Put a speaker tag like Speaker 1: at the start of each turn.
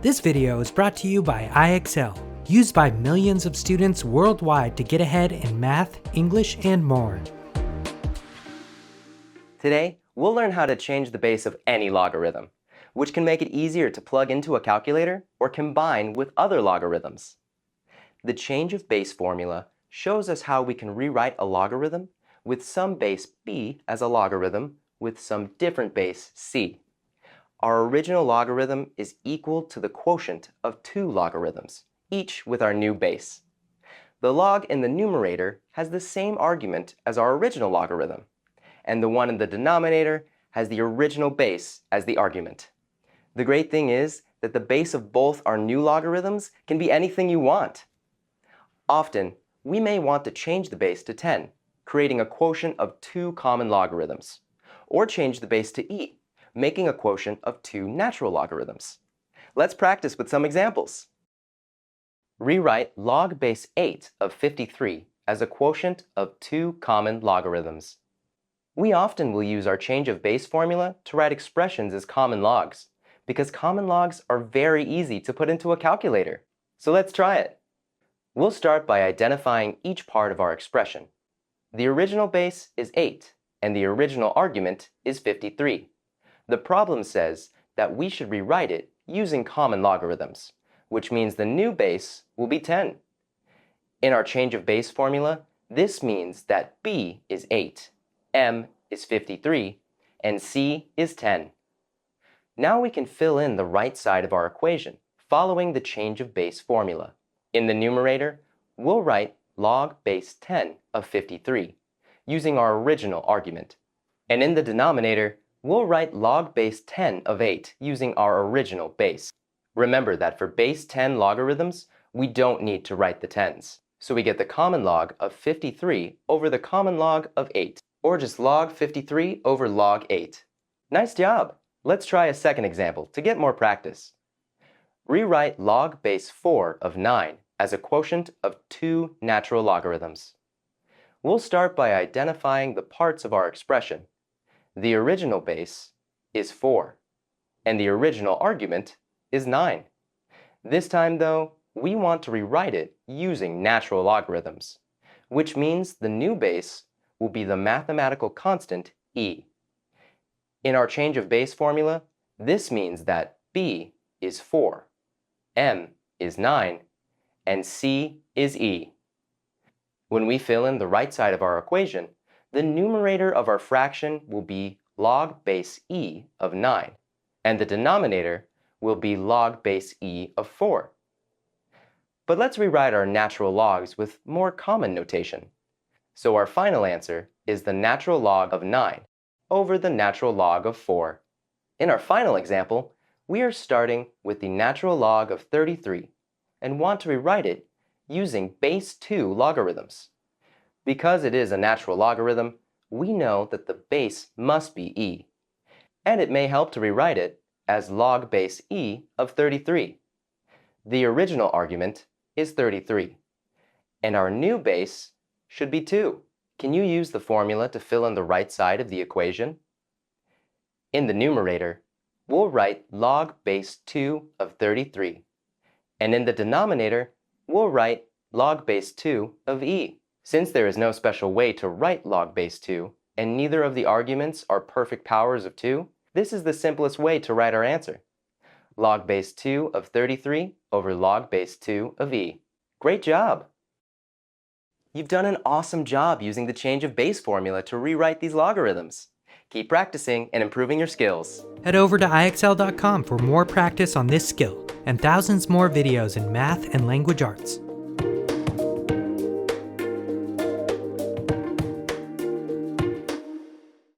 Speaker 1: This video is brought to you by IXL, used by millions of students worldwide to get ahead in math, English, and more.
Speaker 2: Today, we'll learn how to change the base of any logarithm, which can make it easier to plug into a calculator or combine with other logarithms. The change of base formula shows us how we can rewrite a logarithm with some base b as a logarithm with some different base c. Our original logarithm is equal to the quotient of two logarithms, each with our new base. The log in the numerator has the same argument as our original logarithm, and the one in the denominator has the original base as the argument. The great thing is that the base of both our new logarithms can be anything you want. Often, we may want to change the base to 10, creating a quotient of two common logarithms, or change the base to e, making a quotient of two natural logarithms. Let's practice with some examples. Rewrite log base 8 of 53 as a quotient of two common logarithms. We often will use our change of base formula to write expressions as common logs, because common logs are very easy to put into a calculator. So let's try it. We'll start by identifying each part of our expression. The original base is 8, and the original argument is 53. The problem says that we should rewrite it using common logarithms, which means the new base will be 10. In our change of base formula, this means that b is 8, m is 53, and c is 10. Now we can fill in the right side of our equation, following the change of base formula. In the numerator, we'll write log base 10 of 53, using our original argument. And in the denominator, we'll write log base 10 of 8 using our original base. Remember that for base 10 logarithms, we don't need to write the tens. So we get the common log of 53 over the common log of 8, or just log 53 over log 8. Nice job! Let's try a second example to get more practice. Rewrite log base 4 of 9 as a quotient of two natural logarithms. We'll start by identifying the parts of our expression. The original base is 4, and the original argument is 9. This time, though, we want to rewrite it using natural logarithms, which means the new base will be the mathematical constant e. In our change of base formula, this means that b is 4, m is 9, and c is e. When we fill in the right side of our equation, the numerator of our fraction will be log base e of 9, and the denominator will be log base e of 4. But let's rewrite our natural logs with more common notation. So our final answer is the natural log of 9 over the natural log of 4. In our final example, we are starting with the natural log of 33 and want to rewrite it using base 2 logarithms. Because it is a natural logarithm, we know that the base must be e, and it may help to rewrite it as log base e of 33. The original argument is 33, and our new base should be 2. Can you use the formula to fill in the right side of the equation? In the numerator, we'll write log base 2 of 33, and in the denominator, we'll write log base 2 of e. Since there is no special way to write log base 2, and neither of the arguments are perfect powers of 2, this is the simplest way to write our answer. Log base 2 of 33 over log base 2 of e. Great job! You've done an awesome job using the change of base formula to rewrite these logarithms. Keep practicing and improving your skills.
Speaker 1: Head over to IXL.com for more practice on this skill and thousands more videos in math and language arts.